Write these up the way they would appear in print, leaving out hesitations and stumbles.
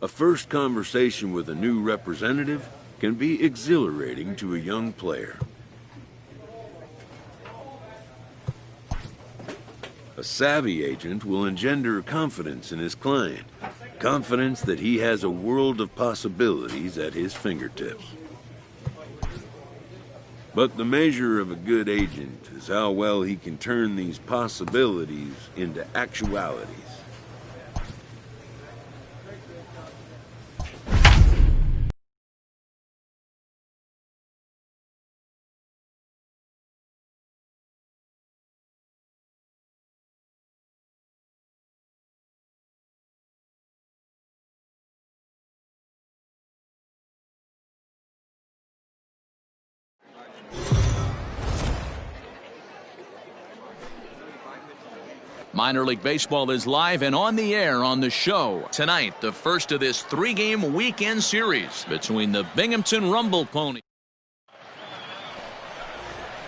A first conversation with a new representative can be exhilarating to a young player. A savvy agent will engender confidence in his client, confidence that he has a world of possibilities at his fingertips. But the measure of a good agent is how well he can turn these possibilities into actualities. Minor League Baseball is live and on the air on the show. Tonight, the first of this three-game weekend series between the Binghamton Rumble Pony.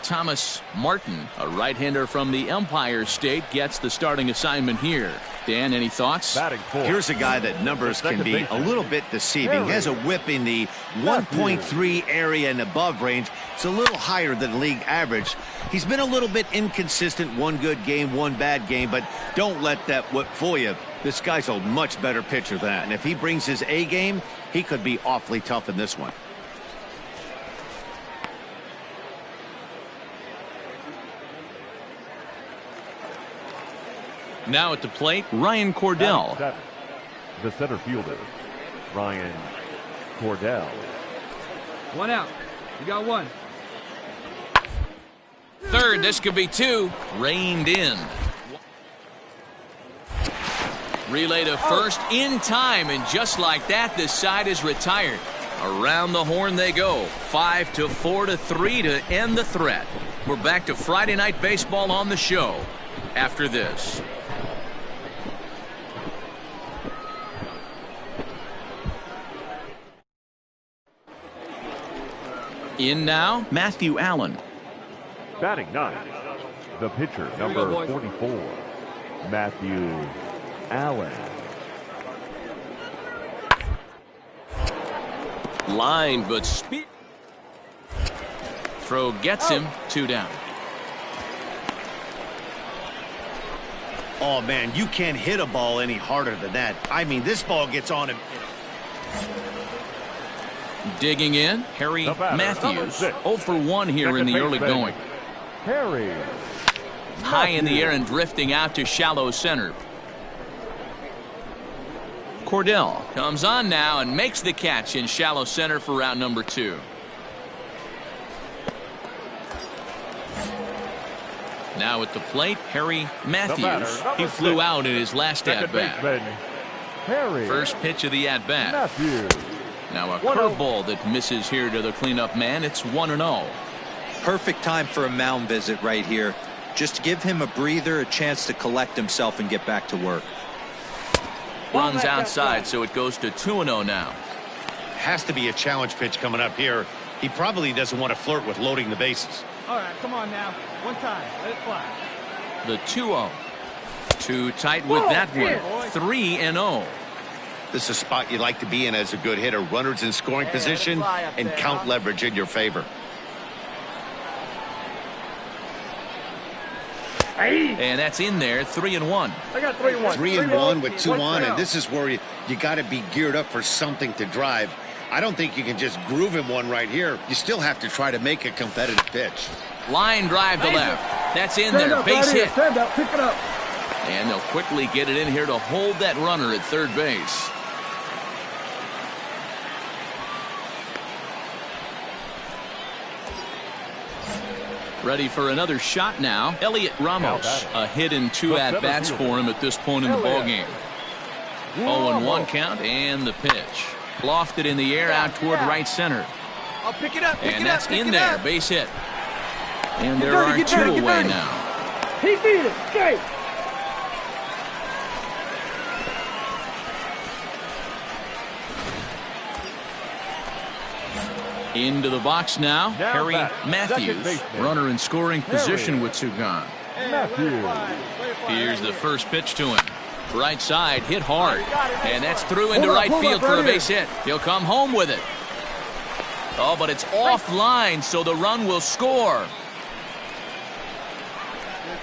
Thomas Martin, a right-hander from the Empire State, gets the starting assignment here. Dan, any thoughts? Here's a guy that numbers can be a little bit deceiving. He has a whip in the 1.3 area and above range. It's a little higher than league average. He's been a little bit inconsistent. One good game, one bad game, but don't let that whip fool you. This guy's a much better pitcher than that, and if he brings his A game, he could be awfully tough in this one. Now at the plate, Ryan Cordell. The center fielder, Ryan Cordell. One out. You got one. Third, this could be two. Reined in. Relay to first in time, and just like that, this side is retired. Around the horn they go. 5-4-3 to end the threat. We're back to Friday Night Baseball on the show after this. In now, Matthew Allen. Batting ninth, the pitcher, number 44, Matthew Allen. Line, but speed. Throw gets him, 2 down. Oh, man, you can't hit a ball any harder than that. I mean, this ball gets on him. Digging in, Harry Matthews. 0 for 1 here in the early going. Harry. High in the air and drifting out to shallow center. Cordell comes on now and makes the catch in shallow center for route number 2. Now at the plate, Harry Matthews. He flew out in his last at-bat. First pitch of the at-bat. Now a curveball that misses here to the cleanup man. It's 1-0. Perfect time for a mound visit right here. Just to give him a breather, a chance to collect himself and get back to work. Runs outside, so it goes to 2-0 now. Has to be a challenge pitch coming up here. He probably doesn't want to flirt with loading the bases. All right, come on now. One time. Let it fly. The 2-0. Too tight with that one. 3-0. This is a spot you like to be in as a good hitter. Runners in scoring position and count leverage in your favor. And that's in there. 3-1. I got 3-1. 3-1 with 2 on, and this is where you got to be geared up for something to drive. I don't think you can just groove him one right here. You still have to try to make a competitive pitch. Line drive to left. That's in there. Base hit. Stand up. Pick it up. And they'll quickly get it in here to hold that runner at third base. Ready for another shot now. Elliot Ramos. A hit in 2 at-bats for him at this point in the ballgame. 0-1 count and the pitch. Lofted in the air out toward right center. I'll pick it up. And that's in there. Base hit. And there are 2 away now. He beat it. Straight. Into the box now, Harry Matthews. Runner in scoring position with 2 gone. Here's the first pitch to him. Right side, hit hard. And that's through into right field for a base hit. He'll come home with it. Oh, but it's offline, so the run will score.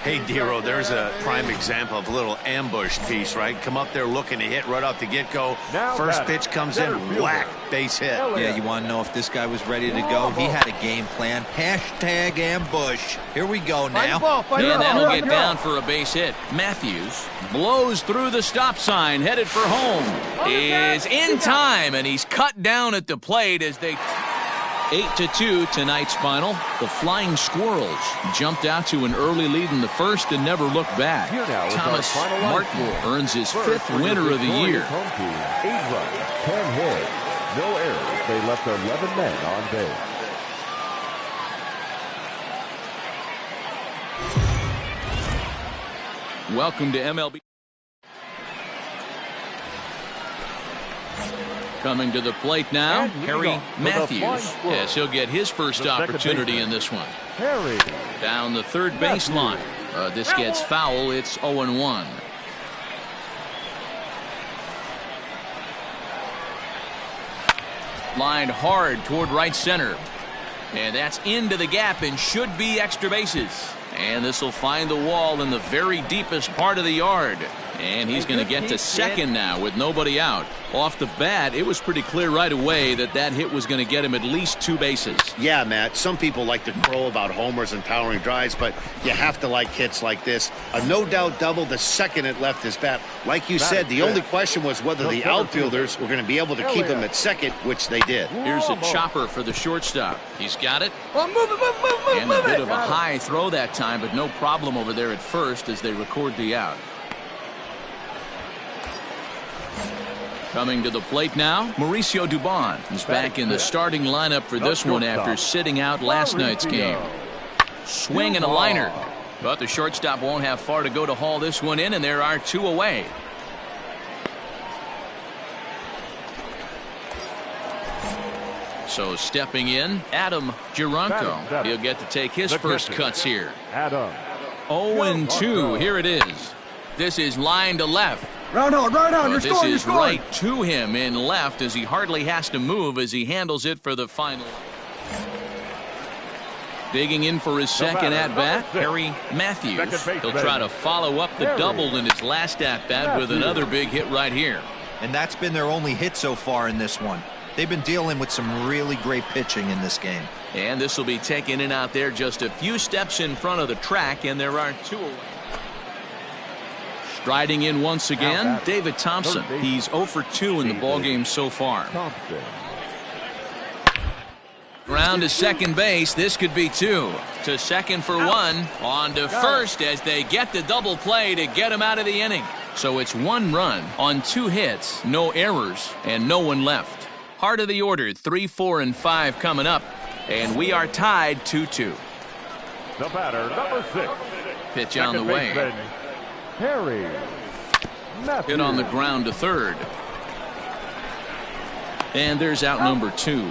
Hey, Dero, there's a prime example of a little ambush piece, right? Come up there looking to hit right off the get-go. First pitch comes in, whack, base hit. Yeah, you want to know if this guy was ready to go? He had a game plan. Hashtag ambush. Here we go now. And that'll get down for a base hit. Matthews blows through the stop sign, headed for home. Is in time, and he's cut down at the plate as they... 8-2 tonight's final. The Flying Squirrels jumped out to an early lead in the first and never looked back. Thomas Martin earns his 5th winner of the year. 8 runs, 10 hits, no errors. They left 11 men on base. Welcome to MLB. Coming to the plate now, Harry Matthews, as he'll get his first opportunity in this one. Down the third baseline. This gets foul. It's 0-1. Lined hard toward right center. And that's into the gap and should be extra bases. And this will find the wall in the very deepest part of the yard. And he's going to get to second now with nobody out. Off the bat, it was pretty clear right away that that hit was going to get him at least 2 bases. Yeah, Matt, some people like to crow about homers and powering drives, but you have to like hits like this. A no-doubt double the second it left his bat. Like you said, the only question was whether the outfielders were going to be able to keep him at second, which they did. Here's a chopper for the shortstop. He's got it. And a bit of a high throw that time, but no problem over there at first as they record the out. Coming to the plate now, Mauricio Dubon. He's back in the starting lineup for this one after sitting out last night's game. Swing and a liner. But the shortstop won't have far to go to haul this one in, and there are 2 away. So stepping in, H.M.J.A. He'll get to take his first cuts here. 0-2. Here it is. This is line to left. Round on, you're This scoring, is right to him in left as he hardly has to move as he handles it for the final. Digging in for his second at-bat, Harry Matthews. He'll try to follow up the double in his last at-bat with another big hit right here. And that's been their only hit so far in this one. They've been dealing with some really great pitching in this game. And this will be taken in out there just a few steps in front of the track, and there are 2 away. Striding in once again, David Thompson. He's 0 for 2 in the ballgame so far. Ground to second base. This could be 2. To second for 1. On to first as they get the double play to get him out of the inning. So it's 1 run on 2 hits, no errors, and no one left. Heart of the order, 3, 4, and 5 coming up. And we are tied 2-2. The batter, number 6. Pitch on the way. Harry Matthews. Hit on the ground to third. And there's out number 2.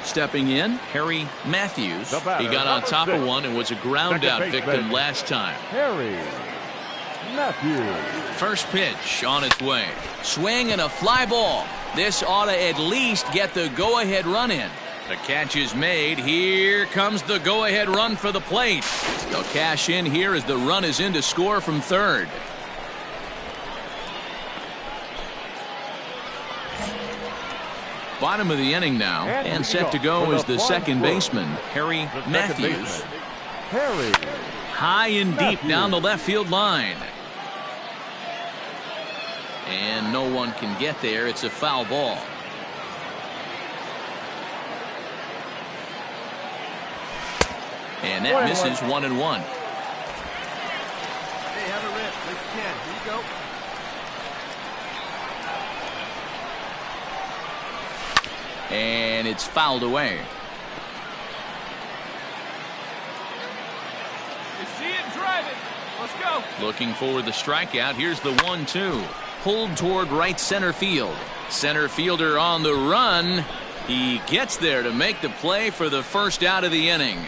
Stepping in, Harry Matthews. He got on top of one and was a ground out victim last time. Harry Matthews. First pitch on its way. Swing and a fly ball. This ought to at least get the go-ahead run in. The catch is made. Here comes the go-ahead run for the plate. They'll cash in here as the run is in to score from third. Bottom of the inning now, and set to go is the second baseman, Harry Matthews. High and deep down the left field line. And no one can get there. It's a foul ball. And that misses 1-1. Hey, have a rip like you can. Here you go. And it's fouled away. You see it, drive it. Let's go. Looking for the strikeout. Here's the 1-2. Pulled toward right center field. Center fielder on the run. He gets there to make the play for the first out of the inning.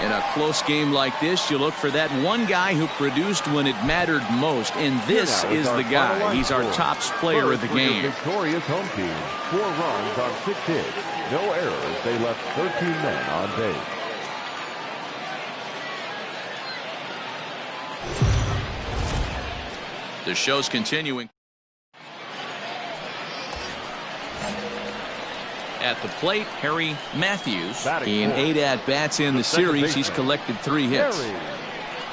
In a close game like this, you look for that one guy who produced when it mattered most, and this is the guy. He's our top player of the game. Victorious home team, 4 runs on 6 hits, no errors. They left 13 men on base. The show's continuing. At the plate, Harry Matthews. In 8 at-bats in the series, he's collected 3 hits.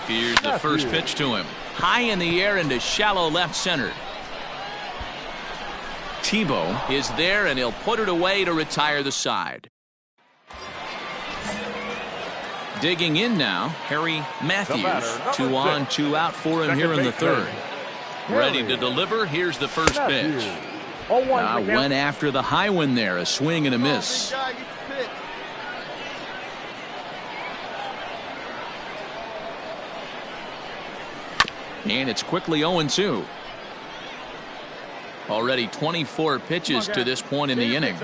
Here's the first pitch to him. High in the air into shallow left center. Tebow is there, and he'll put it away to retire the side. Digging in now, Harry Matthews. 2 on, 2 out for him here in the 3rd. Ready to deliver. Here's the first pitch. Went after the high one there. A swing and a miss. And it's quickly 0-2. Already 24 pitches to this point in the inning.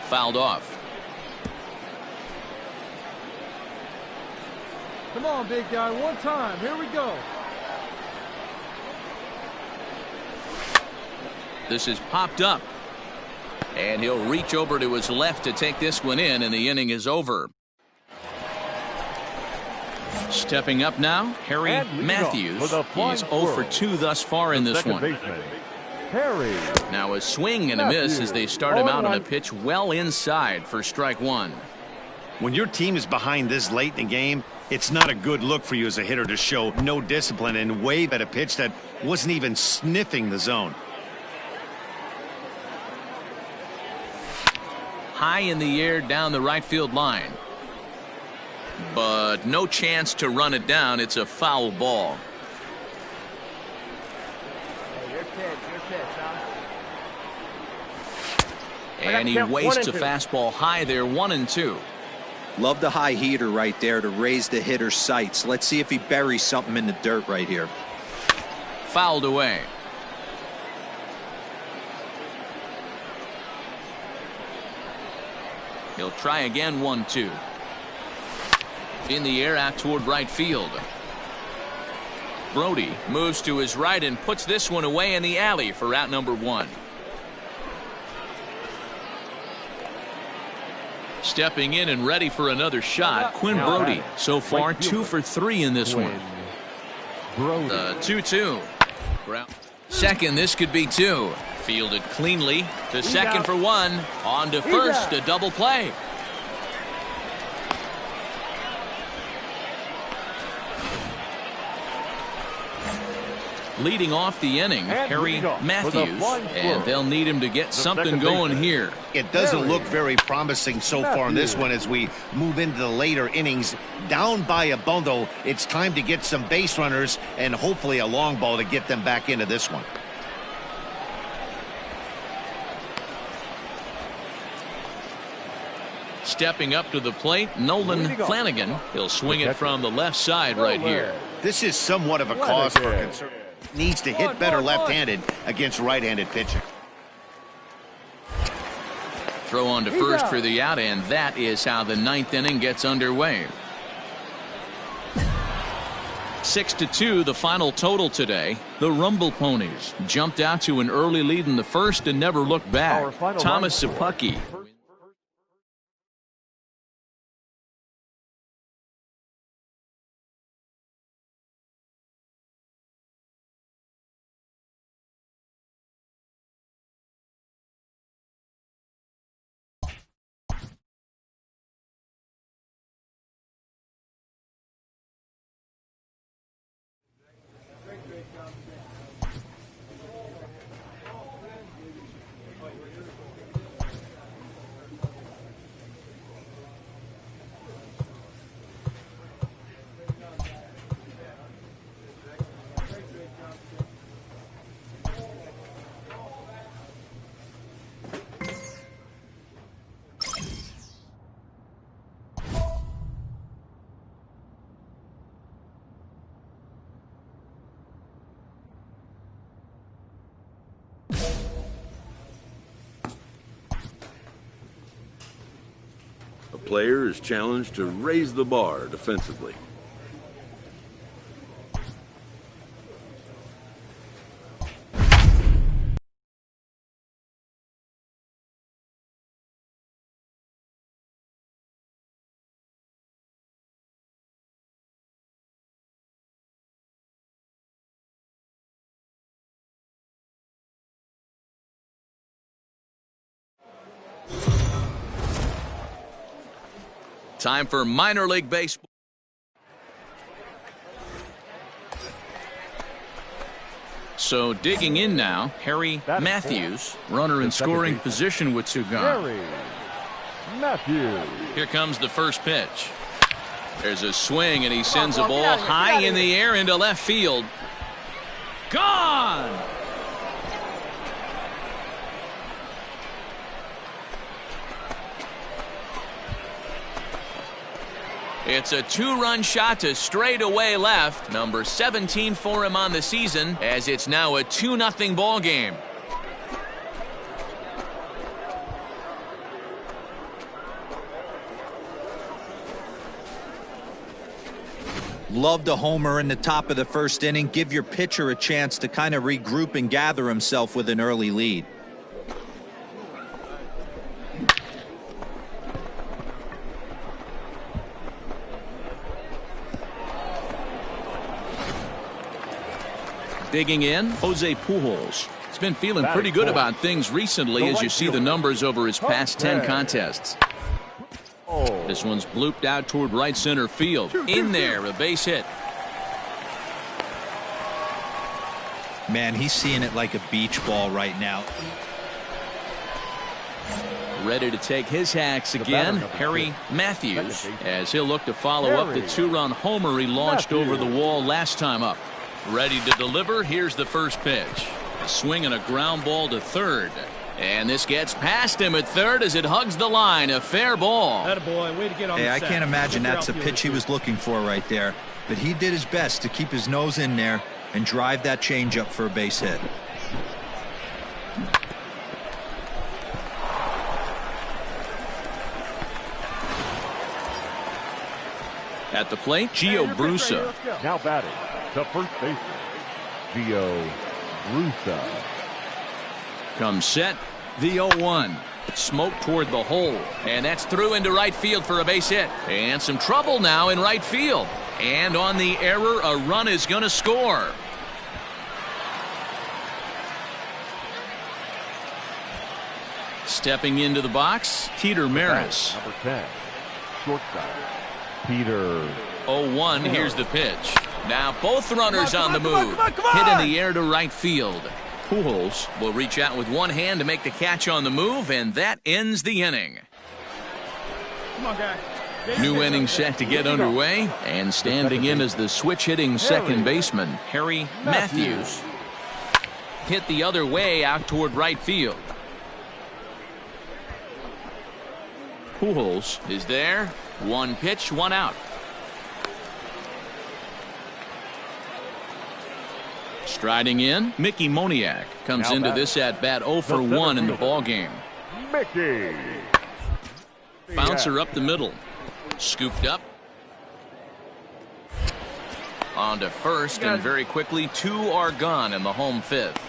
Fouled off. Come on, big guy, one time. Here we go. This is popped up. And he'll reach over to his left to take this one in, and the inning is over. Stepping up now, Harry Matthews. He's 0 for 2 thus far in this one. Now a swing and a miss as they start him out on a pitch well inside for strike 1. When your team is behind this late in the game, it's not a good look for you as a hitter to show no discipline and wave at a pitch that wasn't even sniffing the zone. High in the air down the right field line. But no chance to run it down. It's a foul ball. And he wastes a fastball high there, 1-2. Love the high heater right there to raise the hitter's sights. Let's see if he buries something in the dirt right here. Fouled away. He'll try again, 1-2. In the air out toward right field. Brody moves to his right and puts this one away in the alley for out number 1. Stepping in and ready for another shot, Quinn Brody. So far 2 for 3 in this one. The 2-2. Second, this could be 2. Fielded cleanly to second for 1. On to first, a double play. Leading off the inning, Harry Matthews, and they'll need him to get something going here. It doesn't look very promising so far in this one as we move into the later innings. Down by a bundle, it's time to get some base runners and hopefully a long ball to get them back into this one. Stepping up to the plate, Nolan Flanagan. He'll swing it from the left side right here. This is somewhat of a cause for concern. Needs to hit better left-handed against right-handed pitching. Throw on to first for the out, and that is how the 9th inning gets underway. 6-2 the final total today. The Rumble Ponies jumped out to an early lead in the first and never looked back. Thomas Sapucki. player is challenged to raise the bar defensively. Time for minor league baseball. So digging in now, Harry Matthews, runner in scoring position with two gone. Harry Matthews. Here comes the first pitch. There's a swing, and he sends a ball high in the air into left field. Gone! It's a two-run shot to straightaway left. Number 17 for him on the season, as it's now a 2-0 ball game. Loved a homer in the top of the first inning. Give your pitcher a chance to kind of regroup and gather himself with an early lead. Digging in, Jose Pujols. He's been feeling pretty good about things recently as you see the numbers over his past 10 contests. This one's blooped out toward right center field. In there, a base hit. Man, he's seeing it like a beach ball right now. Ready to take his hacks again, Harry Matthews, as he'll look to follow up the two-run homer he launched over the wall last time up. Ready to deliver. Here's the first pitch. A swing and a ground ball to third. And this gets past him at third as it hugs the line. A fair ball. Attaboy, way to get on Hey, the I sack. can't imagine that's a pitch he was looking for right there. But he did his best to keep his nose in there and drive that changeup for a base hit. At the plate, Gio Brusa. Now batting, the first baseman, Gio Brusa. Comes set, the 0-1. Smoke toward the hole, and that's through into right field for a base hit. And some trouble now in right field. And on the error, a run is going to score. Stepping into the box, Peter Maris. Number 10, shortstop, Peter. 0-1, here's the pitch. Now both runners on the move. Hit in the air to right field. Pujols will reach out with one hand to make the catch on the move, and that ends the inning. Come on, guy. New inning set to get underway, and standing in as the switch-hitting second baseman, Harry Matthews. Hit the other way out toward right field. Pujols is there. One pitch, one out. Striding in, Mickey Moniak comes into this at-bat 0 for 1 in the ballgame. Mickey. Bouncer up the middle. Scooped up. On to first, and very quickly, two are gone in the home fifth.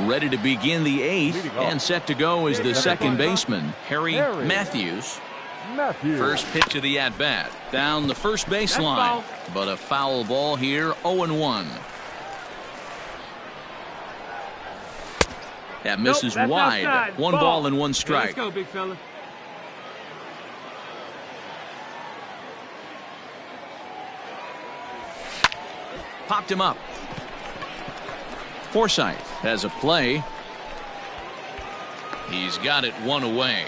Ready to begin the eighth, and set to go is the second baseman, Harry Matthews. First pitch of the at-bat. Down the first baseline. But a foul ball here, 0-1. That misses wide. Outside. One ball and one strike. Let's go, big fella. Popped him up. Forsythe has a play. He's got it one away.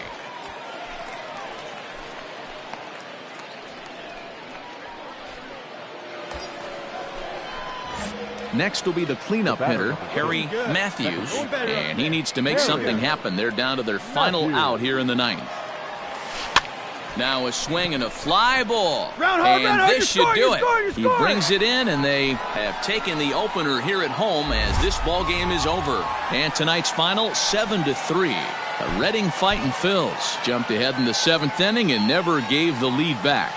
Next will be the cleanup hitter, Harry Matthews, and he needs to make something happen. They're down to their final out here in the ninth. Now a swing and a fly ball. Round, this should do it. He scoring. brings it in, and they have taken the opener here at home as this ball game is over. And tonight's final, 7-3. A Reading Fighting Phils jumped ahead in the 7th inning and never gave the lead back.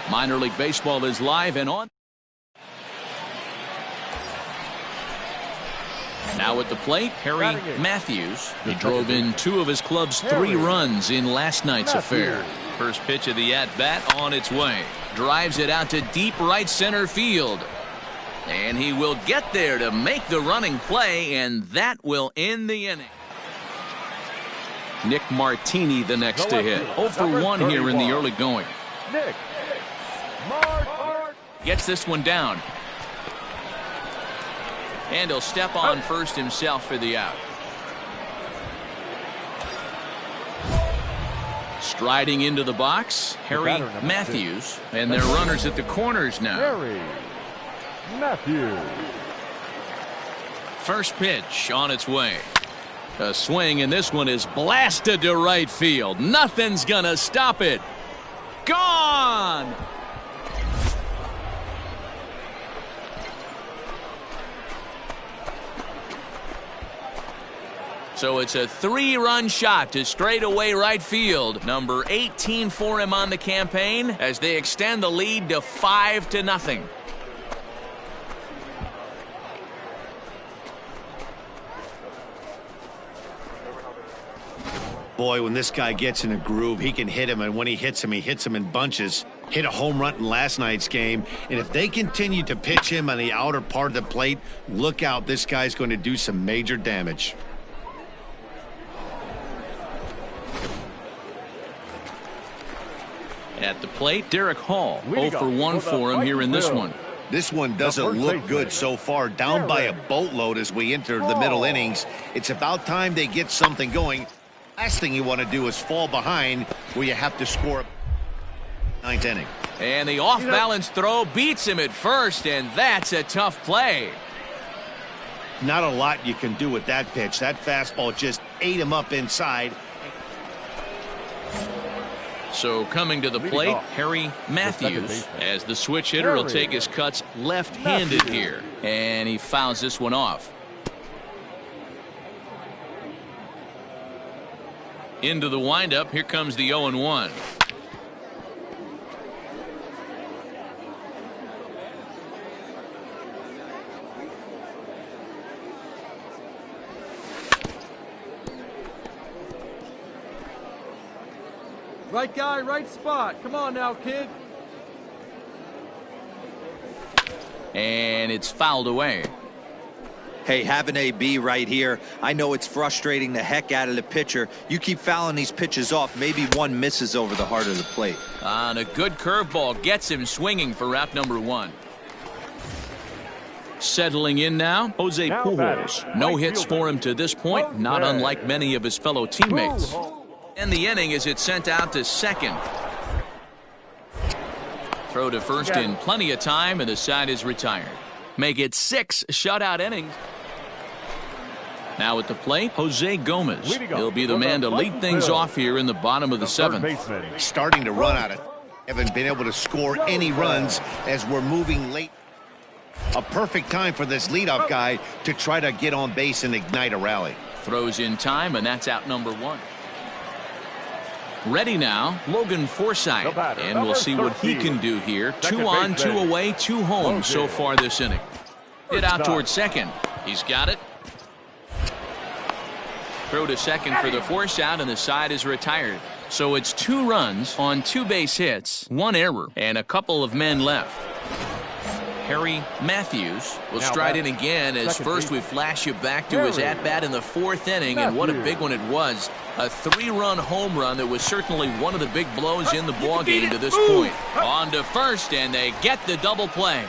Minor League Baseball is live and on. Now at the plate, Harry Matthews. He drove in 2 of his club's 3 runs in last night's affair. First pitch of the at-bat on its way. Drives it out to deep right center field. And he will get there to make the running play, and that will end the inning. Nick Martini the next to hit. 0 for 1 here in the early going. Nick. Gets this one down. And he'll step on first himself for the out. Striding into the box, Harry Matthews. And they're runners at the corners now. Harry Matthews. First pitch on its way. A swing, and this one is blasted to right field. Nothing's gonna stop it. Gone! So it's a 3-run shot to straightaway right field. Number 18 for him on the campaign as they extend the lead to 5-0. Boy, when this guy gets in a groove, he can hit him, and when he hits him in bunches. Hit a home run in last night's game, and if they continue to pitch him on the outer part of the plate, look out, this guy's going to do some major damage. At the plate, Derek Hall. 0 for 1 for him here in this one. This one doesn't look good so far. Down by a boatload as we enter the middle innings. It's about time they get something going. Last thing you want to do is fall behind where you have to score. 9th inning. And the off-balance throw beats him at first, and that's a tough play. Not a lot you can do with that pitch. That fastball just ate him up inside. So coming to the plate, Harry Matthews, as the switch hitter will take his cuts left-handed here. And he fouls this one off. Into the windup, here comes the 0-1. Right guy, right spot. Come on now, kid. And it's fouled away. Hey, have an AB right here. I know it's frustrating the heck out of the pitcher. You keep fouling these pitches off, maybe one misses over the heart of the plate. And a good curveball gets him swinging for route number 1. Settling in now, Jose Pujols. No hits for him to this point, not unlike many of his fellow teammates. And the inning as it's sent out to second. Throw to first in plenty of time, and the side is retired. Make it 6 shutout innings. Now at the plate, Jose Gomez. He'll be the man to lead things off here in the bottom of the 7th. Starting to run out of. Haven't been able to score any runs as we're moving late. A perfect time for this leadoff guy to try to get on base and ignite a rally. Throws in time, and that's out number 1. Ready now, Logan Forsythe, and we'll see what he can do here. 2 on, 2 away, 2 home so far this inning. Hit out towards second. He's got it. Throw to second for the force out, and the side is retired. So it's 2 runs on 2 base hits, 1 error, and a couple of men left. Harry Matthews will stride in again as first we flash you back to his at-bat in the 4th inning, and what a big one it was. A 3-run home run that was certainly one of the big blows in the ballgame to this point. On to first, and they get the double play.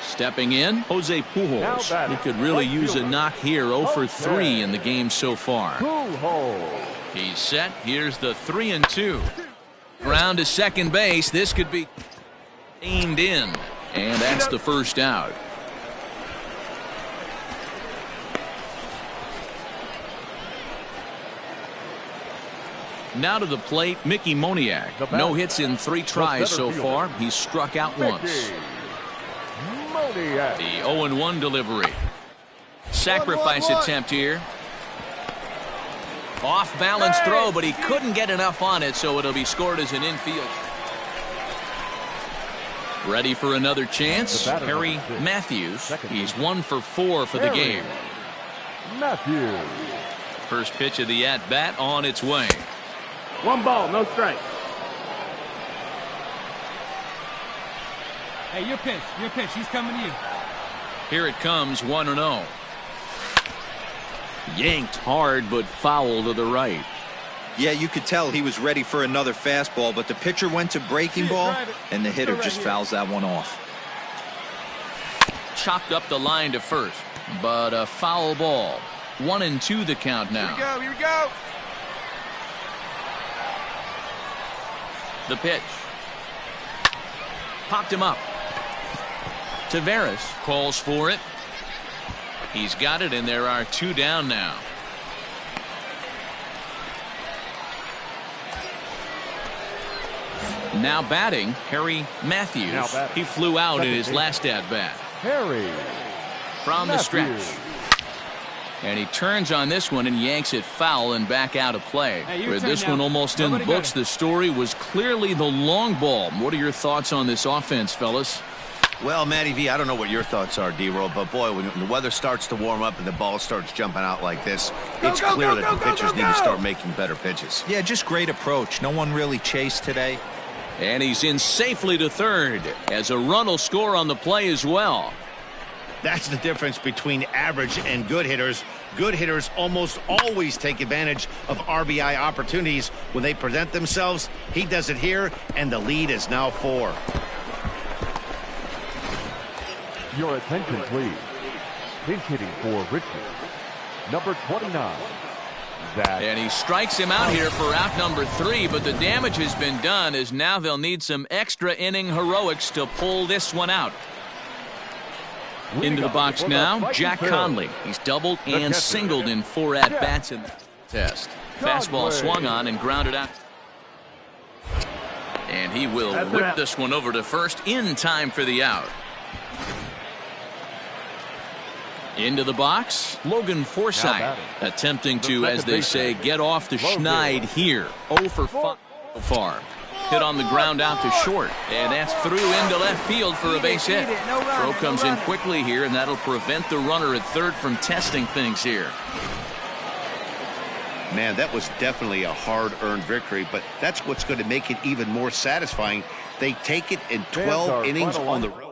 Stepping in, Jose Pujols. He could really use a knock here. 0 for 3 in the game so far. He's set. Here's the 3-2. Ground to second base. This could be. Aimed in, and that's the first out. Now to the plate, Mickey Moniak. No hits in 3 tries so far. He's struck out once. The 0-1 delivery. Sacrifice attempt here. Off balance throw, but he couldn't get enough on it, so it'll be scored as an infield. Ready for another chance. Harry Matthews. He's 1 for 4 for the game. Matthews. First pitch of the at-bat on its way. 1 ball, no strike. Hey, your pitch. Your pitch. He's coming to you. Here it comes, 1-0. Yanked hard, but foul to the right. Yeah, you could tell he was ready for another fastball, but the pitcher went to breaking ball, and the hitter just fouls that one off. Chopped up the line to first, but a foul ball. 1-2 the count now. Here we go. The pitch. Popped him up. Taveras calls for it. He's got it, and there are 2 down now. Now batting, Harry Matthews. He flew out in his last at-bat. Harry From the Matthews. stretch. And he turns on this one and yanks it foul and back out of play. With this one almost in the books, the story was clearly the long ball. What are your thoughts on this offense, fellas? Well, Matty V, I don't know what your thoughts are, D-Roll, but boy, when the weather starts to warm up and the ball starts jumping out like this, it's clear that the pitchers need to start making better pitches. Yeah, just great approach. No one really chased today. And he's in safely to third as a run will score on the play as well. That's the difference between average and good hitters. Good hitters almost always take advantage of RBI opportunities when they present themselves. He does it here, and the lead is now 4. Your attention, please. Pinch hitting for Richard. Number 29. And he strikes him out here for out number 3, but the damage has been done as now they'll need some extra inning heroics to pull this one out. Into the box now, Jack Conley. He's doubled and singled in 4 at-bats in the test. Fastball swung on and grounded out. And he will whip this one over to first in time for the out. Into the box, Logan Forsythe attempting to, as they say, get off the schneid here. 0 for 5 so far. Hit on the ground out to short, and that's through into left field for a base hit. Throw comes in quickly here, and that'll prevent the runner at third from testing things here. Man, that was definitely a hard-earned victory, but that's what's going to make it even more satisfying. They take it in 12 innings on the road.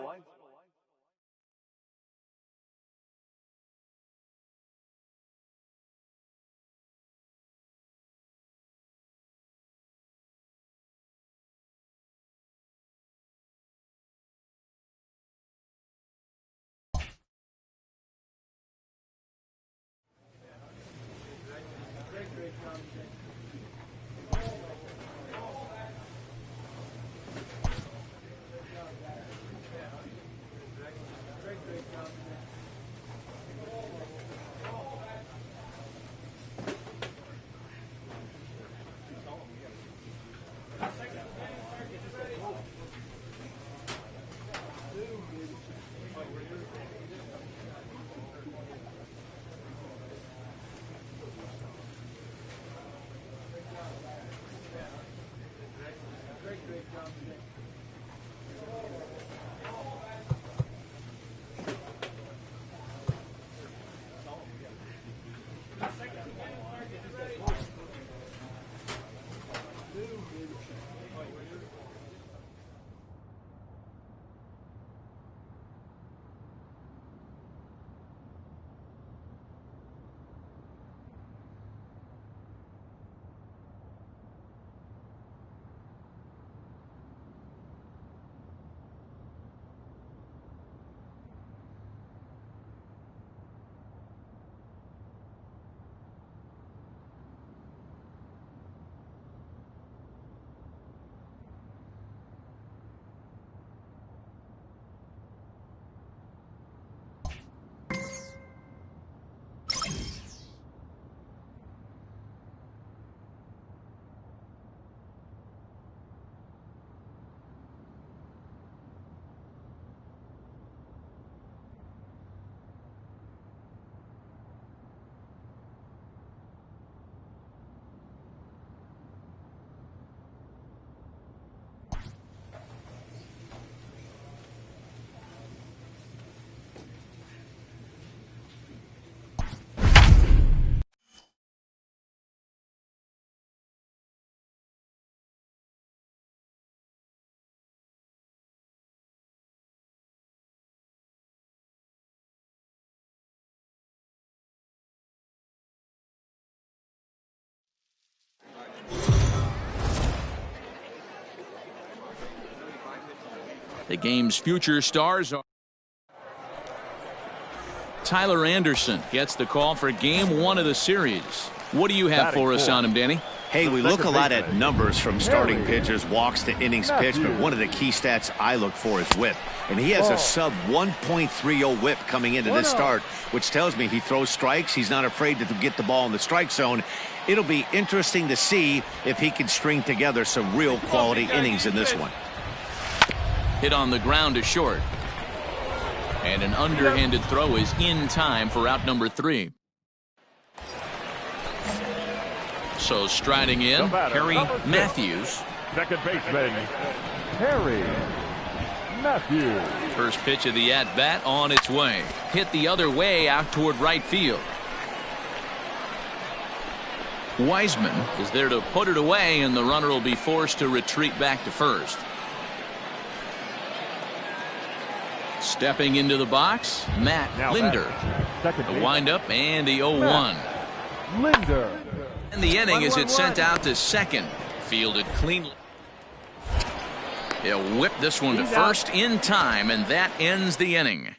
The game's future stars are Tyler Anderson gets the call for game 1 of the series. What do you have for us on him, Danny? Hey, we look a lot at numbers from starting pitchers, walks to innings pitched, but one of the key stats I look for is whip. And he has a sub 1.30 whip coming into this start, which tells me he throws strikes. He's not afraid to get the ball in the strike zone. It'll be interesting to see if he can string together some real quality innings in this one. Hit on the ground to short. And an underhanded throw is in time for out number 3. So striding in, Harry Matthews. Second baseman, Harry Matthews. First pitch of the at-bat on its way. Hit the other way out toward right field. Wiseman is there to put it away, and the runner will be forced to retreat back to first. Stepping into the box, Matt Linder. The windup and the 0-1. Linder. And the inning as it's sent out to second. Fielded cleanly. He'll whip this one to first in time, and that ends the inning.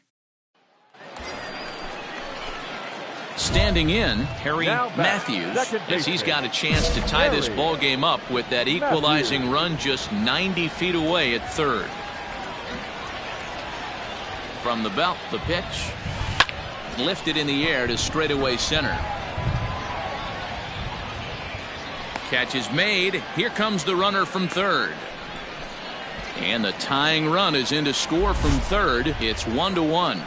Standing in, Harry Matthews, as he's got a chance to tie this ball game up with that equalizing run just 90 feet away at third. From the belt, the pitch. Lifted in the air to straightaway center. Catch is made. Here comes the runner from third. And the tying run is in to score from third. It's 1-1.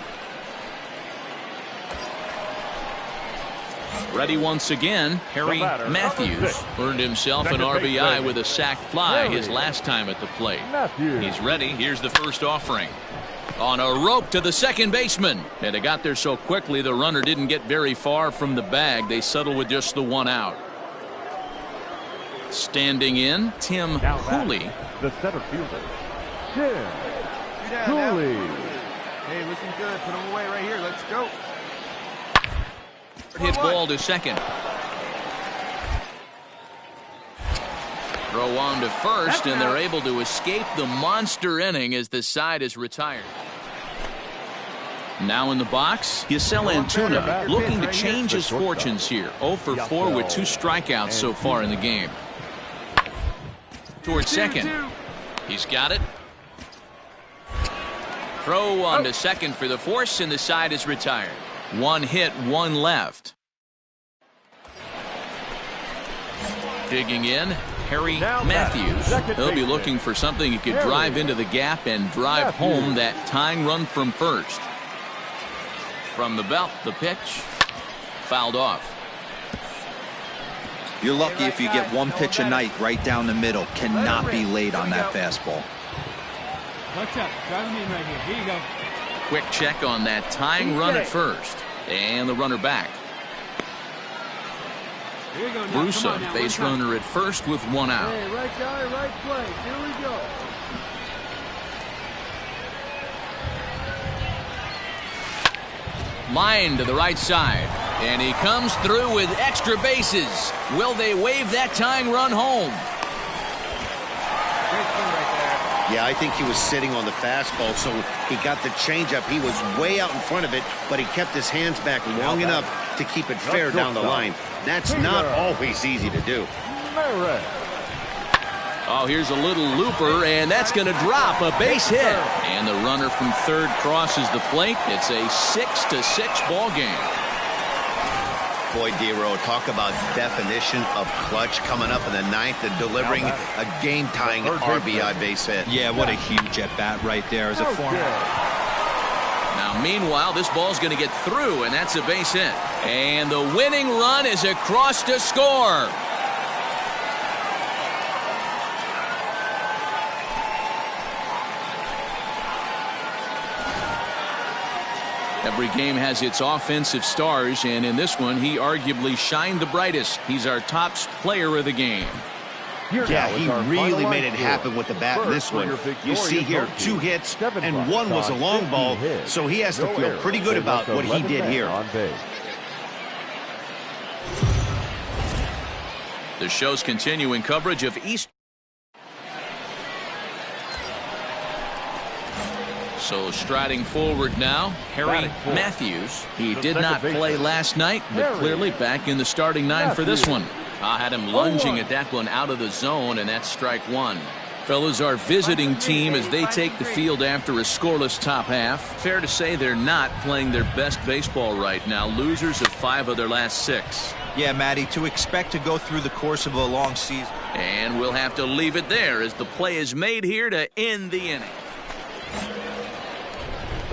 Ready once again, Harry Matthews earned himself an RBI with a sac fly his last time at the plate. He's ready. Here's the first offering. On a rope to the second baseman. And it got there so quickly the runner didn't get very far from the bag. They settled with just the 1 out. Standing in, Tim Cooley. The center fielder, Tim Cooley. Hey, looking good. Put him away right here. Let's go. Hit ball to second. Throw on to first, and they're able to escape the monster inning as the side is retired. Now in the box, Yasel Antuna looking to change his fortunes here. 0 for 4 with 2 strikeouts so far in the game. Towards second. He's got it. Throw on to second for the force, and the side is retired. 1 hit, 1 left. Digging in, Harry Matthews. He'll be looking for something he could drive into the gap and drive home that tying run from first. From the belt, the pitch. Fouled off. You're lucky if you get 1 pitch a night right down the middle. Cannot be late on that fastball. Watch out. Drive him in right here. Here you go. Quick check on that tying run at first. And the runner back. Here you go. Brusa, base runner at first with 1 out. Hey, right guy, right place. Here we go. Line to the right side. And he comes through with extra bases. Will they wave that tying run home? Yeah, I think he was sitting on the fastball, so he got the changeup. He was way out in front of it, but he kept his hands back long enough to keep it fair down the line. That's not always easy to do. Oh, here's a little looper, and that's going to drop a base hit. And the runner from third crosses the plate. It's a 6-6 ball game. Boy, Dero, talk about definition of clutch coming up in the 9th and delivering a game-tying RBI base hit. Yeah, what a huge at-bat right there as a former. Now, meanwhile, this ball's going to get through, and that's a base hit. And the winning run is across to score. Every game has its offensive stars, and in this one, he arguably shined the brightest. He's our top player of the game. Yeah, he really made it happen with the bat in this one. You see here 2 hits, and 1 was a long ball, so he has to feel pretty good about what he did here. The show's continuing coverage of East. So striding forward now, Harry Matthews. He did not play last night, but clearly back in the starting nine for this one. I had him lunging at that one out of the zone, and that's strike one. Fellas, our visiting team as they take the field after a scoreless top half. Fair to say they're not playing their best baseball right now. Losers of 5 of their last 6. Yeah, Matty, to expect to go through the course of a long season. And we'll have to leave it there as the play is made here to end the inning.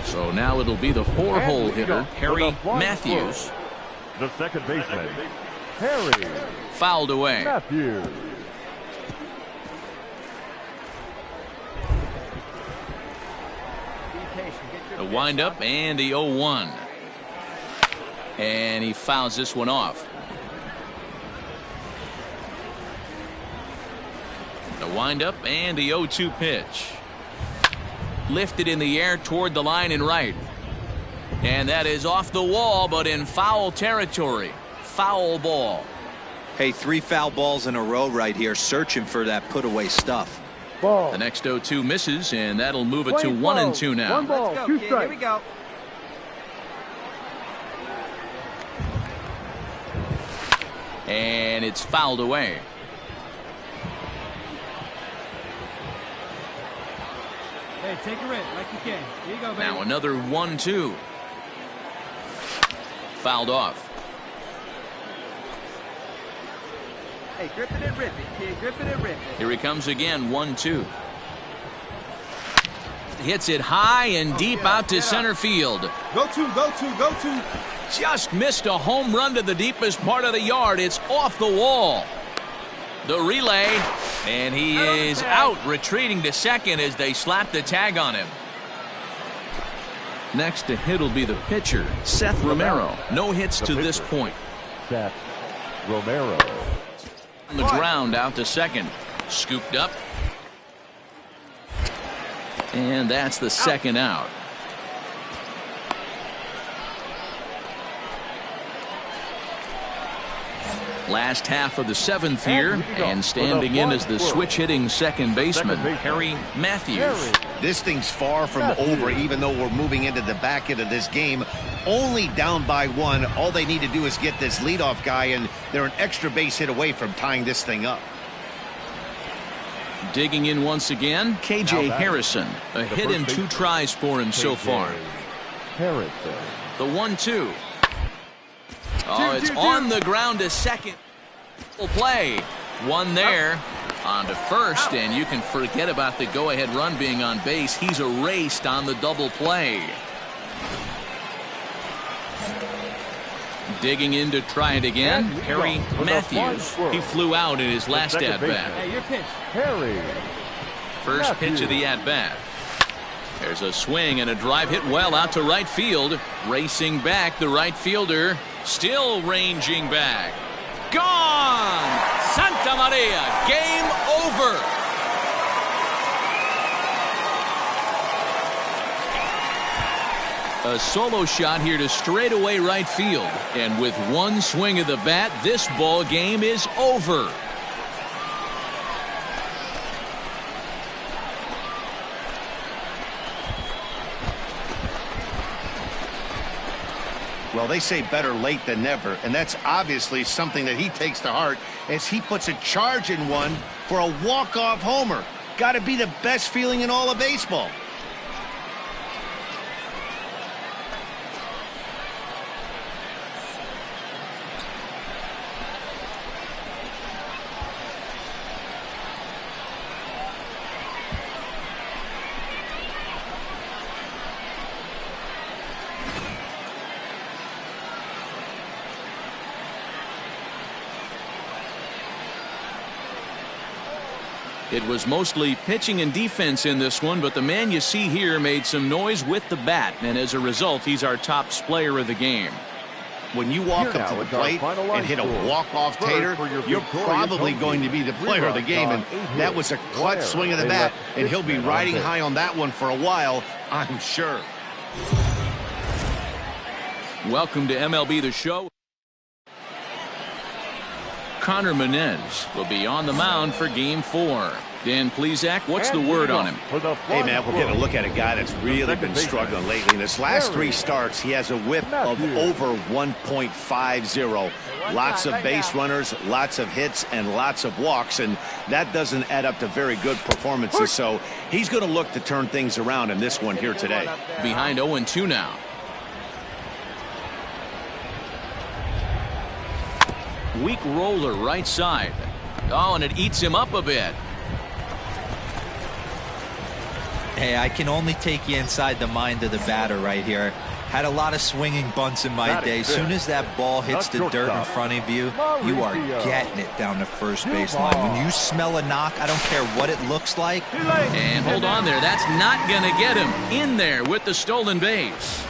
So now it'll be the 4-hole hitter, Harry Matthews. The second baseman, Harry. Fouled away. Matthews. The windup and the 0-1. And he fouls this one off. The windup and the 0-2 pitch. Lifted in the air toward the line and right. And that is off the wall, but in foul territory. Foul ball. Hey, 3 foul balls in a row right here, searching for that put-away stuff. The next 0-2 misses, and that'll move it to 1-2 now. Let's go, kid. Here we go. And it's fouled away. Hey, take a rip like you can. Here you go, baby. Now another 1-2. Fouled off. Hey, grip it and rip it, kid. Grip it and rip it. Here he comes again, 1-2. Hits it high and deep out to center field. Go to. Just missed a home run to the deepest part of the yard. It's off the wall. The relay, and he is out, retreating to second as they slap the tag on him. Next to hit will be the pitcher, Seth Romero. No hits to this point. Seth Romero. On the ground out to second. Scooped up. And that's the second out. Last half of the 7th here, and standing in as the switch-hitting second baseman, Harry Matthews. This thing's far from over, even though we're moving into the back end of this game. Only down by 1. All they need to do is get this leadoff guy, and they're an extra base hit away from tying this thing up. Digging in once again, K.J. Harrison. A hit in 2 tries for him so far. Harrison. The 1-2. Oh, it's on the ground to second. Play. One there. On to first, and you can forget about the go-ahead run being on base. He's erased on the double play. Digging in to try it again, Harry Matthews. He flew out in his last at-bat. Hey, your pitch. Harry. First pitch of the at-bat. There's a swing and a drive hit well out to right field. Racing back, the right fielder still ranging back. Gone! Santa Maria, game over. A solo shot here to straightaway right field. And with one swing of the bat, this ball game is over. Well, they say better late than never, and that's obviously something that he takes to heart as he puts a charge in one for a walk-off homer. Got to be the best feeling in all of baseball. It was mostly pitching and defense in this one, but the man you see here made some noise with the bat, and as a result, he's our top player of the game. When you walk up to the plate and hit a walk-off tater, you're probably going to be the player of the game, and that was a clutch swing of the bat, and he'll be riding high on that one for a while, I'm sure. Welcome to MLB The Show. Connor Menez will be on the mound for Game 4. Dan Plesac, what's the word on him? Hey, man, we're getting a look at a guy that's really been struggling lately. In his last 3 starts, he has a whip of over 1.50. Lots of base runners, lots of hits, and lots of walks, and that doesn't add up to very good performances. So he's going to look to turn things around in this one here today. Behind 0-2 now. Weak roller right side. Oh, and it eats him up a bit. Hey, I can only take you inside the mind of the batter right here. Had a lot of swinging bunts in my day. Soon as that ball hits the dirt in front of you, you are getting it down the first base line. When you smell a knock, I don't care what it looks like. And hold on there. That's not going to get him in there with the stolen base.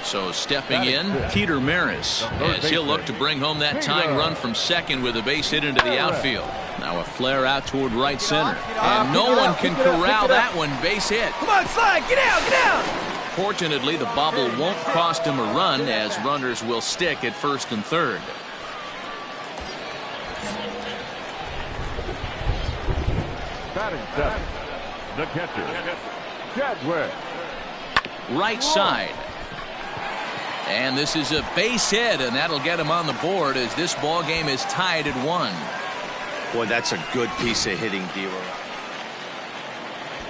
So stepping in, Peter Maris, as he'll look to bring home that tying run from second with a base hit into the outfield. Now a flare out toward right center. And no one can corral that one. Base hit. Come on, slide. Get out, get out. Fortunately, the bobble won't cost him a run, as runners will stick at first and third. Batting seventh, the catcher, Chadwick. Right side. And this is a base hit, and that'll get him on the board as this ball game is tied at 1. Boy, that's a good piece of hitting, D-Roy.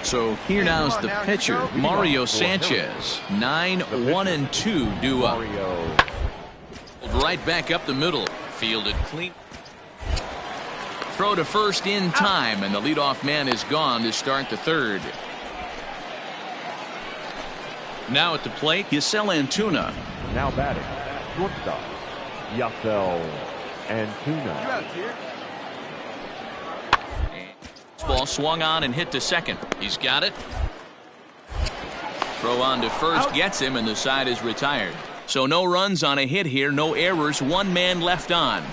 So here now's the pitcher, Mario Sanchez. 9-1-2 due up. Right back up the middle. Fielded clean. Throw to first in time, and the leadoff man is gone to start the third. Now at the plate, Yasel Antuna. Now batting, shortstop, Yasel Antuna. Ball swung on and hit to second. He's got it. Throw on to first gets him, and the side is retired. So no runs on a hit here, no errors, 1 man left on.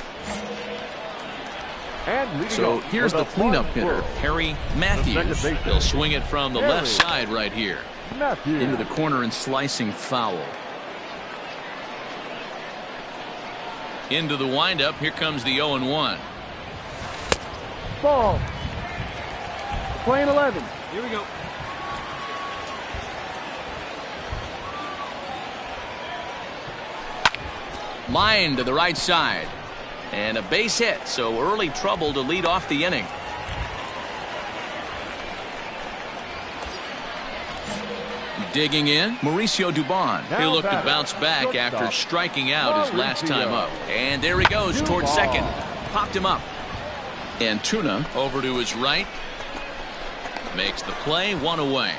So here's the cleanup hitter, Harry Matthews. He'll swing it from the left side right here. Into the corner and slicing foul. Into the windup. Here comes the 0-1. Ball. Playing 11. Here we go. Line to the right side. And a base hit, so early trouble to lead off the inning. Digging in, Mauricio Dubon. He'll look to bounce back after striking out his last time up. And there he goes towards second. Popped him up. Antuna over to his right. Makes the play, 1 away.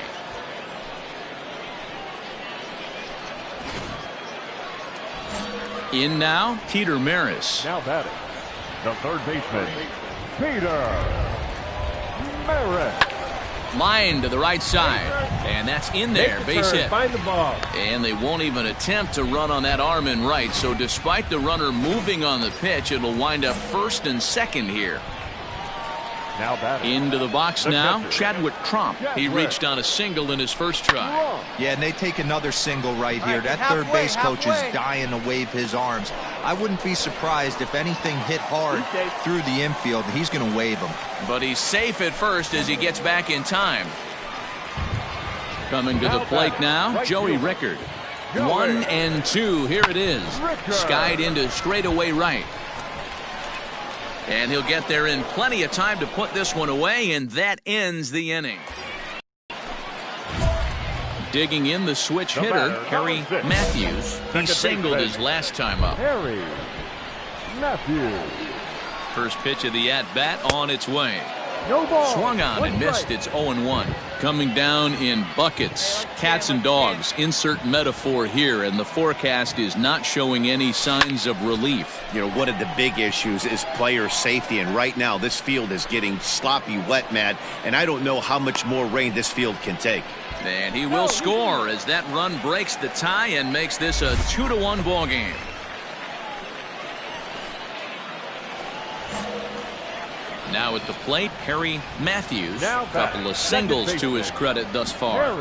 In now, Peter Maris. Now batting, the third baseman, Peter Maris. Line to the right side, and that's in there. Base hit. Find the ball. And they won't even attempt to run on that arm in right. So despite the runner moving on the pitch, it'll wind up first and second here. Now batting. Into the box now, Chadwick Tromp. He reached on a single in his first try. Yeah, and they take another single right here. That third base coach is dying to wave his arms. I wouldn't be surprised if anything hit hard through the infield. He's going to wave them. But he's safe at first as he gets back in time. Coming to the plate now, Joey Rickard. 1-2. Here it is. Skied into straightaway right. And he'll get there in plenty of time to put this one away, and that ends the inning. Digging in the switch hitter, Harry Matthews. He singled his last time up. Harry Matthews. First pitch of the at-bat on its way. No ball. Swung on and missed. It's 0-1. Coming down in buckets, cats and dogs. Insert metaphor here, and the forecast is not showing any signs of relief. You know, one of the big issues is player safety, and right now this field is getting sloppy wet, Matt, and I don't know how much more rain this field can take. And he will score as that run breaks the tie and makes this a 2-1 ball game. Now at the plate, Harry Matthews. A couple of singles to his credit thus far.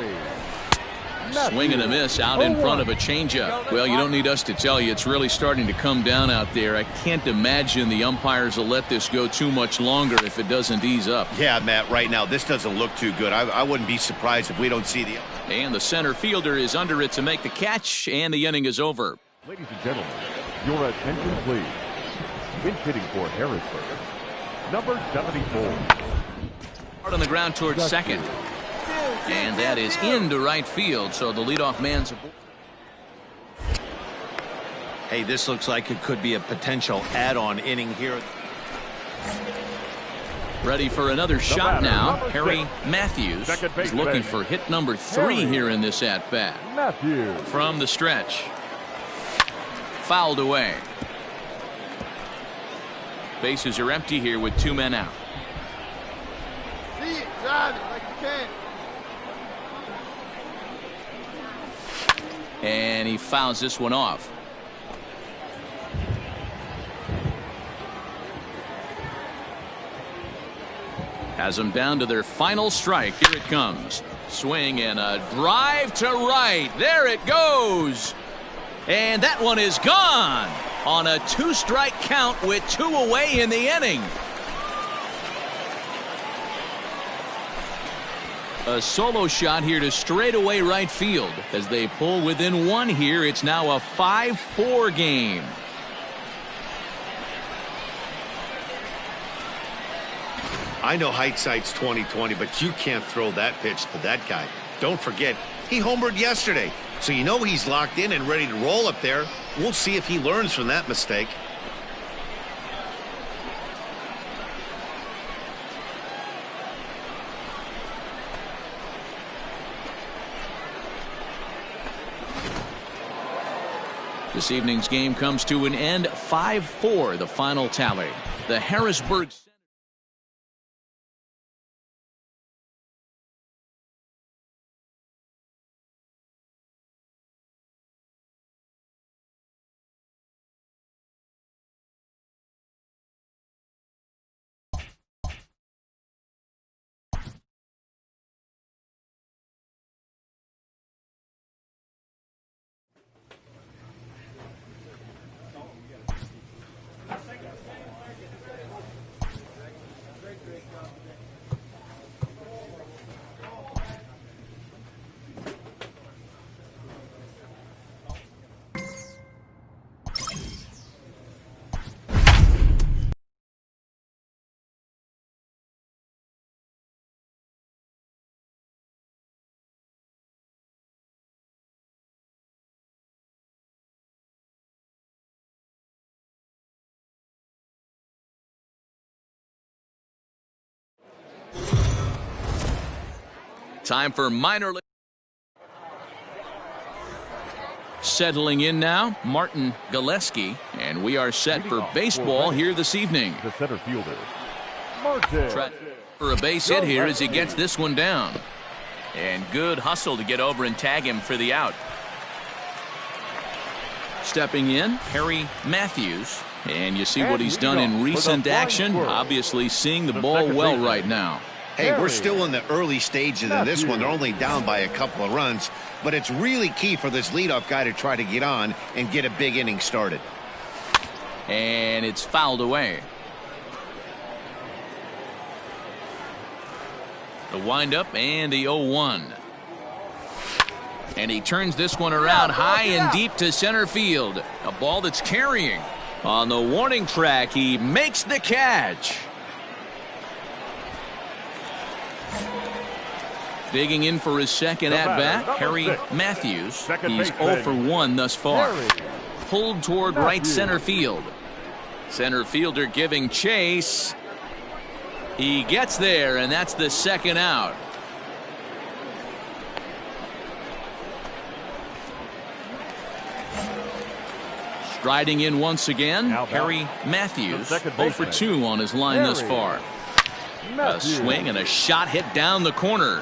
Swing and a miss out in front of a changeup. Well, you don't need us to tell you, it's really starting to come down out there. I can't imagine the umpires will let this go too much longer if it doesn't ease up. Yeah, Matt, right now this doesn't look too good. I wouldn't be surprised if we don't see the... And the center fielder is under it to make the catch, and the inning is over. Ladies and gentlemen, your attention please. Pinch hitting for Harrisburg, number 74. Hard on the ground towards second. And that is into right field, so the leadoff man's aboard. Hey, this looks like it could be a potential add-on inning here. Ready for another shot now. Harry Matthews is looking for hit number 3 here in this at-bat. From the stretch. Fouled away. Bases are empty here with 2 men out. See it, drive it like you can. And he fouls this one off. Has them down to their final strike. Here it comes. Swing and a drive to right. There it goes. And that one is gone on a 2-strike count with 2 away in the inning. A solo shot here to straightaway right field. As they pull within 1 here, it's now a 5-4 game. I know hindsight's 20/20, but you can't throw that pitch to that guy. Don't forget, he homered yesterday, so you know he's locked in and ready to roll up there. We'll see if he learns from that mistake. This evening's game comes to an end. 5-4, the final tally. The Harrisburg... Time for minor league. Settling in now, Martin Gillespie, and we are set for baseball here this evening. The center fielder, Try for a base hit here as he gets this one down. And good hustle to get over and tag him for the out. Stepping in, Harry Matthews. And you see what he's done in recent action. Obviously seeing the ball well right now. Hey, we're still in the early stages of this one. They're only down by a couple of runs, but it's really key for this leadoff guy to try to get on and get a big inning started. And it's fouled away. The windup and the 0-1. And he turns this one around high and deep to center field. A ball that's carrying. On the warning track, he makes the catch. Digging in for his second at-bat, Harry Matthews. He's 0 for 1 thus far. Pulled toward right center field. Center fielder giving chase. He gets there, and that's the second out. Striding in once again, Harry Matthews. 0 for 2 on his line thus far. A swing and a shot hit down the corner.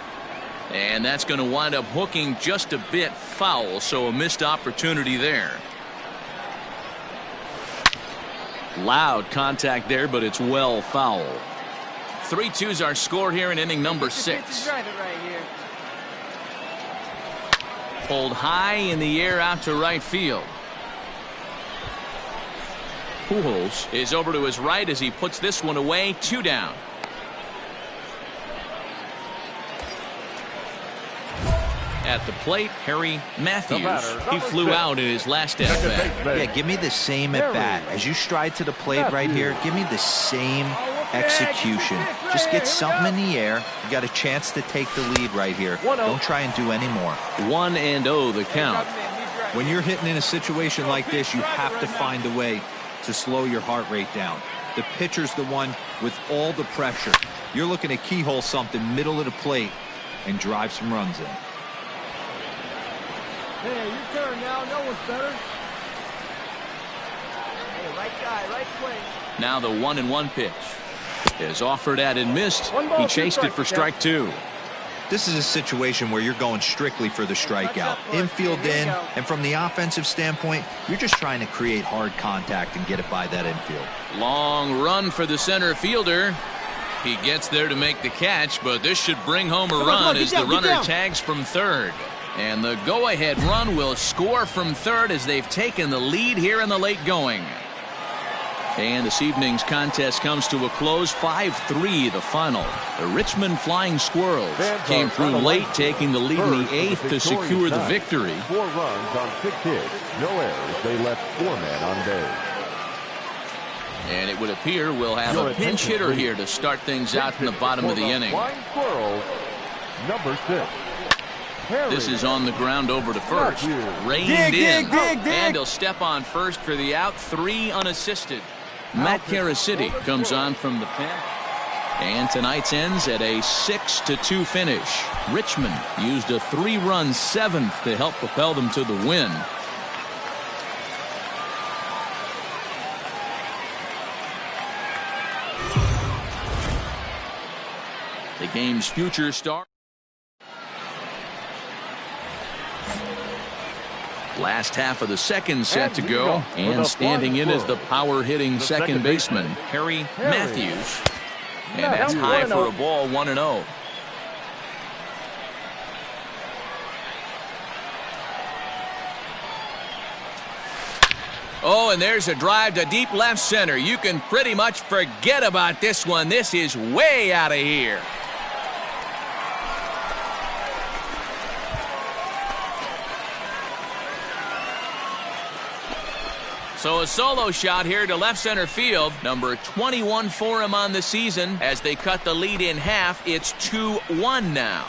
And that's going to wind up hooking just a bit foul, so a missed opportunity there. Loud contact there, but it's well foul. 3-2's our score here in inning number 6. Pulled high in the air out to right field. Pujols is over to his right as he puts this one away. 2 down. At the plate, Harry Matthews. He flew out in his last at-bat. Yeah, give me the same at-bat. As you stride to the plate right here, give me the same execution. Just get something in the air. You got a chance to take the lead right here. Don't try and do any more. 1-0 the count. When you're hitting in a situation like this, you have to find a way to slow your heart rate down. The pitcher's the one with all the pressure. You're looking to keyhole something middle of the plate and drive some runs in. Hey, your turn now. No one's better. Hey, right guy, right swing. Now the 1-1 pitch is offered at and missed. He chased it for strike 2. This is a situation where you're going strictly for the strikeout. Infield in, and from the offensive standpoint, you're just trying to create hard contact and get it by that infield. Long run for the center fielder. He gets there to make the catch, but this should bring home a run as the runner tags from third. And the go-ahead run will score from third as they've taken the lead here in the late going. And this evening's contest comes to a close. 5-3 the final. The Richmond Flying Squirrels came through late, taking the lead in the 8th to secure the victory. 4 runs on 6 hits, no errors. They left 4 men on base. And it would appear we'll have a pinch hitter here to start things out in the bottom of the inning. Flying Squirrels, number 6. This is on the ground over to first. Reined in. And he'll step on first for the out. 3 unassisted. Matt Carasity comes on from the pen. And tonight's ends at a 6-2 finish. Richmond used a 3-run 7th to help propel them to the win. The game's future star. Last half of the second set to go, and standing in is the power-hitting second baseman, Harry Matthews. And that's high for a ball, 1-0. Oh, and there's a drive to deep left center. You can pretty much forget about this one. This is way out of here. So a solo shot here to left center field. Number 21 for him on the season. As they cut the lead in half, it's 2-1 now.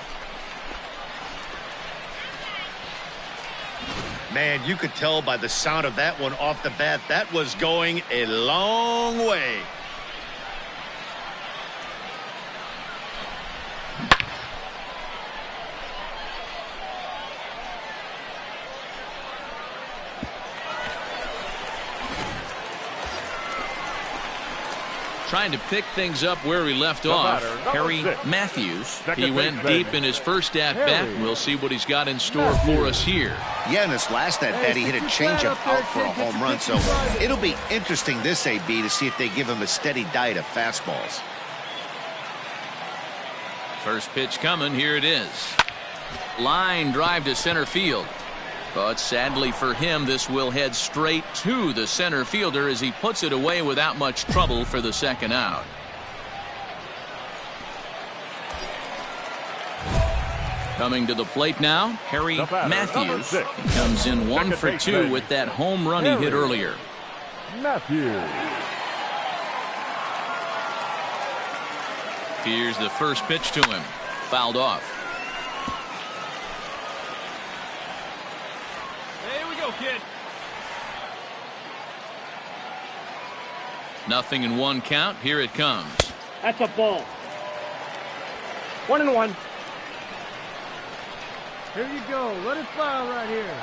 Man, you could tell by the sound of that one off the bat, that was going a long way. Trying to pick things up where he left off. Harry Matthews. He went deep in his first at-bat. We'll see what he's got in store for us here. Yeah, in his last at-bat, he hit a changeup out for a home run. So it'll be interesting this AB to see if they give him a steady diet of fastballs. First pitch coming. Here it is. Line drive to center field. But sadly for him, this will head straight to the center fielder as he puts it away without much trouble for the second out. Coming to the plate now, Harry Matthews. He comes in 1 for 2 with that home run he hit earlier. Matthews. Here's the first pitch to him. Fouled off. Kid. Nothing in 1 count. Here it comes. That's a ball. 1-1. Here you go. Let it fly right here.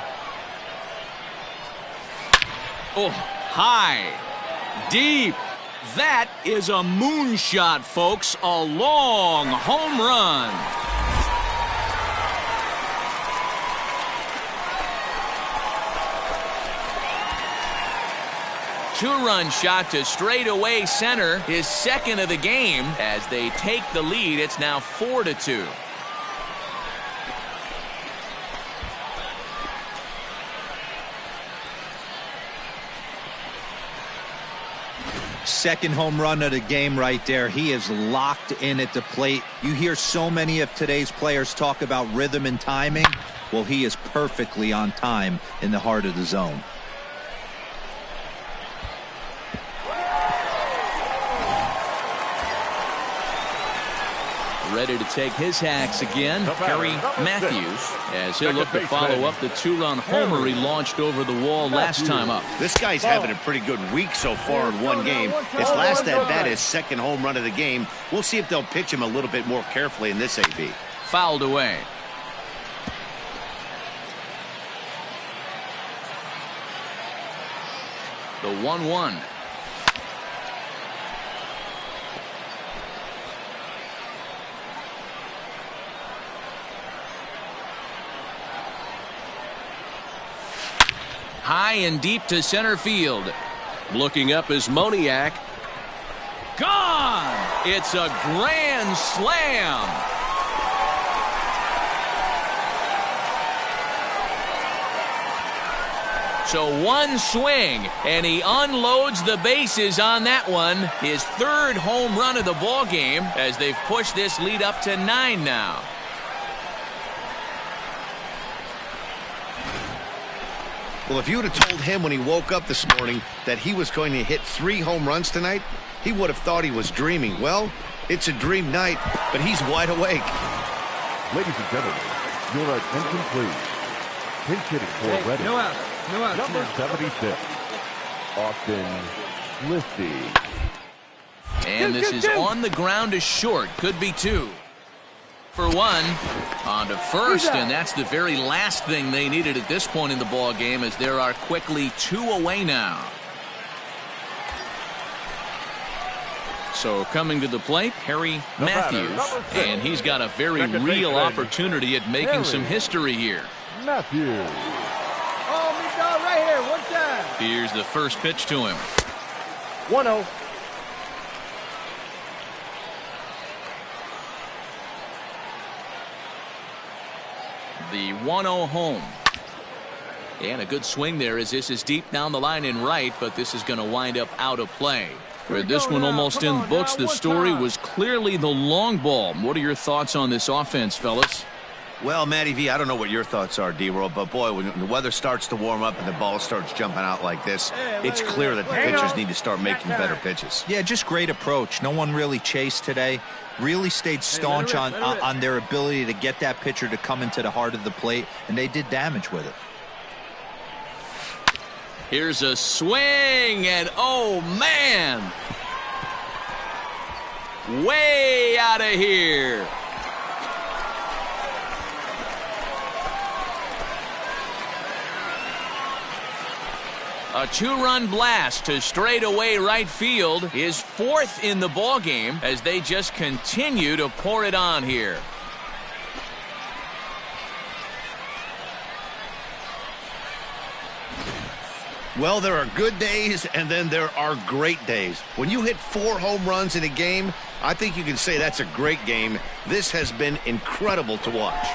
Oh, high. Deep. That is a moonshot, folks. A long home run. Two-run shot to straightaway center, his second of the game. As they take the lead, it's now 4-2. Second home run of the game right there. He is locked in at the plate. You hear so many of today's players talk about rhythm and timing. Well, he is perfectly on time in the heart of the zone. Ready to take his hacks again, Harry Matthews, as he'll look to follow up the two-run homer he launched over the wall last time up. This guy's having a pretty good week so far in one game. His last at-bat is second home run of the game. We'll see if they'll pitch him a little bit more carefully in this AB. Fouled away. The 1-1. High and deep to center field. Looking up is Moniak. Gone! It's a grand slam. So one swing, and he unloads the bases on that one. His third home run of the ball game as they've pushed this lead up to 9 now. Well, if you would have told him when he woke up this morning that he was going to hit 3 home runs tonight, he would have thought he was dreaming. Well, it's a dream night, but he's wide awake. Ladies and gentlemen, your attention please. Pinch hitting for Reading. No outs. No outs. Number 76, Austin Lifty. And this is on the ground to short. Could be 2. For 1, on to first, and that's the very last thing they needed at this point in the ball game, as there are quickly 2 away now. So coming to the plate, Harry Matthews, and he's got a very real opportunity at making some history here. Matthews. Oh, me dog right here. One time. Here's the first pitch to him. 1-0. The 1-0 home. And a good swing there as this is deep down the line in right, but this is going to wind up out of play. With this one almost in the books, the story was clearly the long ball. What are your thoughts on this offense, fellas? Well, Matty V, I don't know what your thoughts are, D-Roll, but boy, when the weather starts to warm up and the ball starts jumping out like this, it's clear that the pitchers need to start making better pitches. Yeah, just great approach. No one really chased today. Really stayed staunch on their ability to get that pitcher to come into the heart of the plate, and they did damage with it. Here's a swing, and oh, man! Way out of here. A 2-run blast to straightaway right field, his 4th in the ballgame as they just continue to pour it on here. Well, there are good days, and then there are great days. When you hit 4 home runs in a game, I think you can say that's a great game. This has been incredible to watch.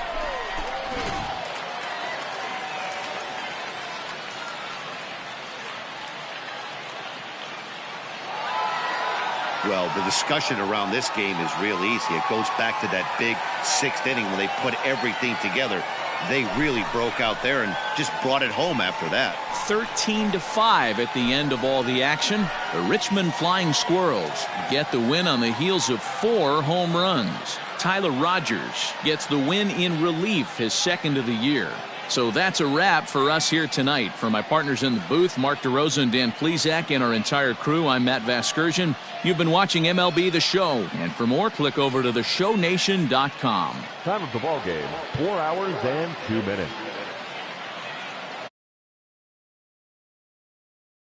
Well, the discussion around this game is real easy. It goes back to that big 6th inning when they put everything together. They really broke out there and just brought it home after that. 13-5 at the end of all the action. The Richmond Flying Squirrels get the win on the heels of 4 home runs. Tyler Rogers gets the win in relief, his 2nd of the year. So that's a wrap for us here tonight. For my partners in the booth, Mark DeRosa and Dan Plesac, and our entire crew, I'm Matt Vasgersian. You've been watching MLB The Show. And for more, click over to theshownation.com. Time of the ball game, 4 hours and 2 minutes.